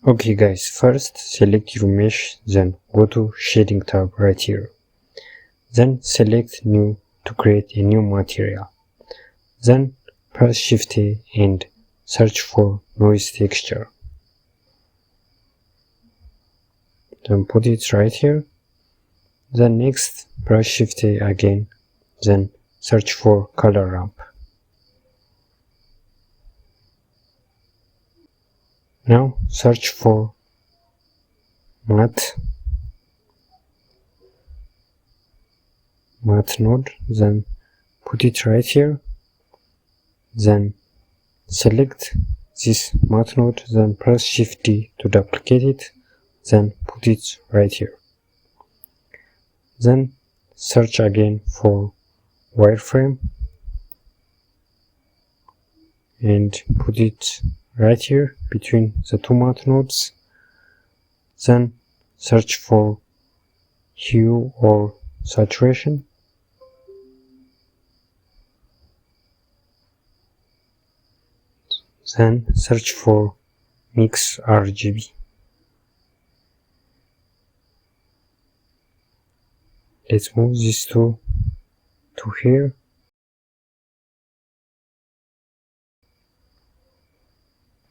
Okay guys, first select your mesh, then go to shading tab right here. Then select new to create a new material. Then press Shift A and search for noise texture. Then put it right here. Then next press Shift A again. Then search for color ramp. Now search for matte node, then put it right here. Then select this matte node, then press Shift D to duplicate it, then put it right here. Then search again for wireframe and put it right here between the two matte nodes. Then search for hue or saturation. Then search for mix RGB. Let's move these two to here.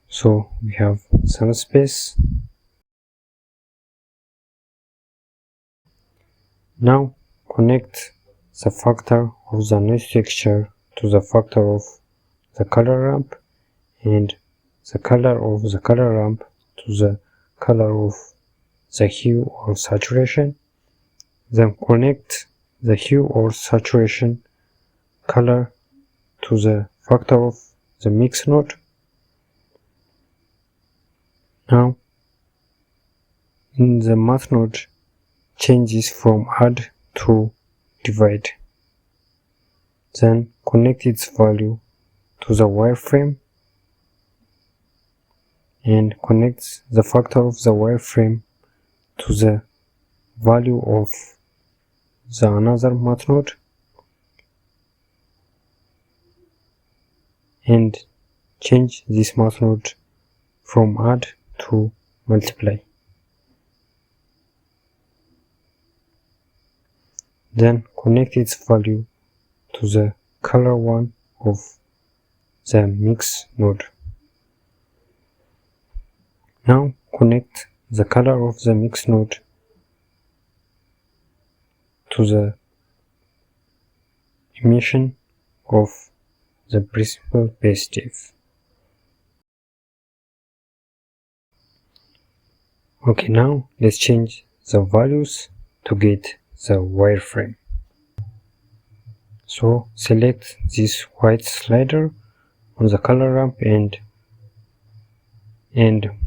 So we have some space. Now connect the factor of the noise texture to the factor of the color ramp, and the color of the color ramp to the color of the hue or saturation. Then connect the hue or saturation color to the factor of the mix node. Now in the math node, change this from add to divide. Then connect its value to the wireframe and connect the factor of the wireframe to the value of the another math node, and change this math node from add to multiply. Then connect its value to the color one of the mix node. Now connect the color of the mix node to the emission of the principal base div. Okay, now let's change the values to get the wireframe. So select this white slider on the color ramp and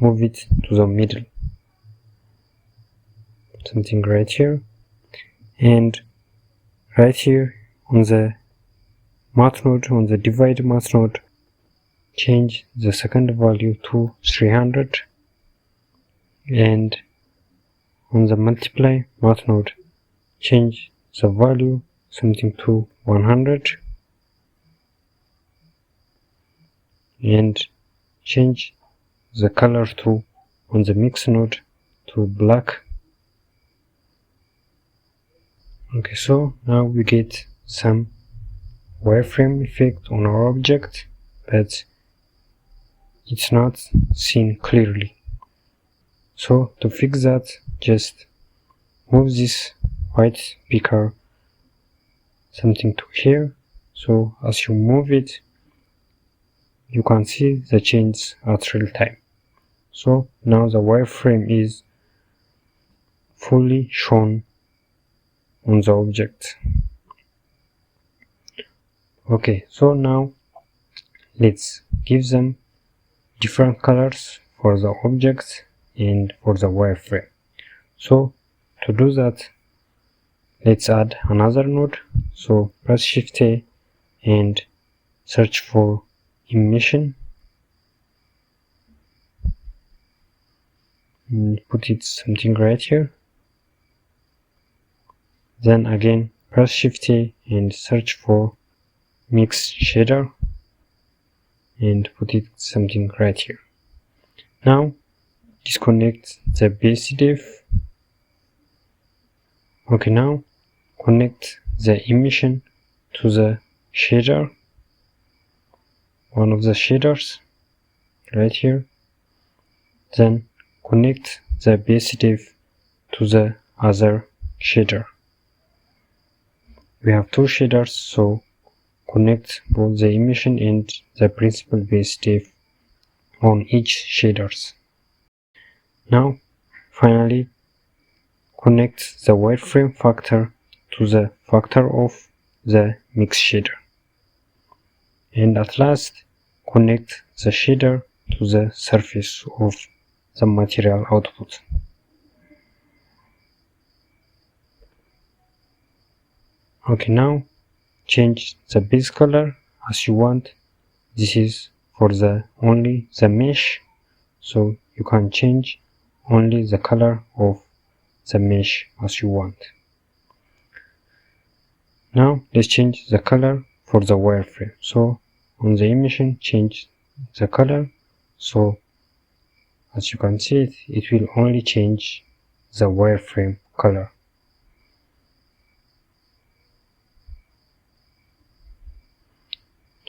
move it to the middle, something right here, and right here on the math node, on the divide math node, change the second value to 300, and on the multiply math node, change the value something to 100, and change the color to on the mix node to black. Okay, so now we get some wireframe effect on our object, but it's not seen clearly. So to fix that, just move this white beaker something to here. So as you move it, you can see the change at real time. So now the wireframe is fully shown on the object. Okay, so now let's give them different colors for the object and for the wireframe. So to do that, let's add another node. So press Shift A and search for emission and put it something right here. Then again press Shift A and search for mix shader and put it something right here. Now disconnect the BSDF. Okay, now connect the emission to the shader, one of the shaders right here. Then connect the BSDF to the other shader. We have two shaders, so connect both the emission and the principal BSDF on each shaders. Now finally connect the wireframe factor to the factor of the mix shader, and at last connect the shader to the surface of the material output. Okay, now change the base color as you want. This is for only the mesh, so you can change only the color of the mesh as you want. Now let's change the color for the wireframe. So on the emission, change the color, so as you can see it will only change the wireframe color.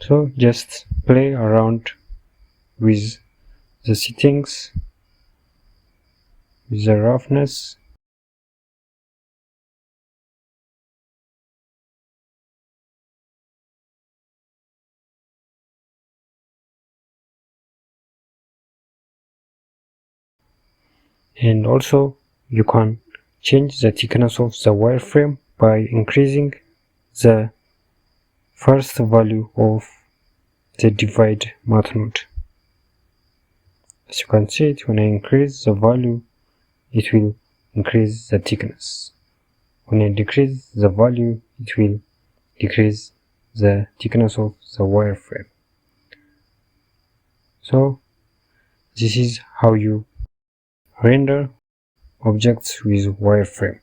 So just play around with the settings, with the roughness. And also you can change the thickness of the wireframe by increasing the first value of the divide math node. As you can see it, when I increase the value, it will increase the thickness. When I decrease the value, it will decrease the thickness of the wireframe. So this is how you render objects with wireframe.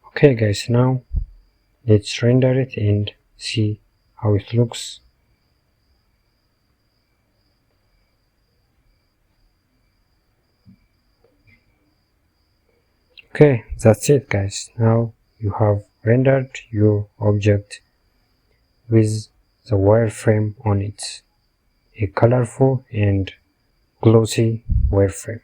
Okay guys, now let's render it and see how it looks. Okay, that's it guys. Now you have rendered your object with the wireframe on it. A colorful and glossy wireframe.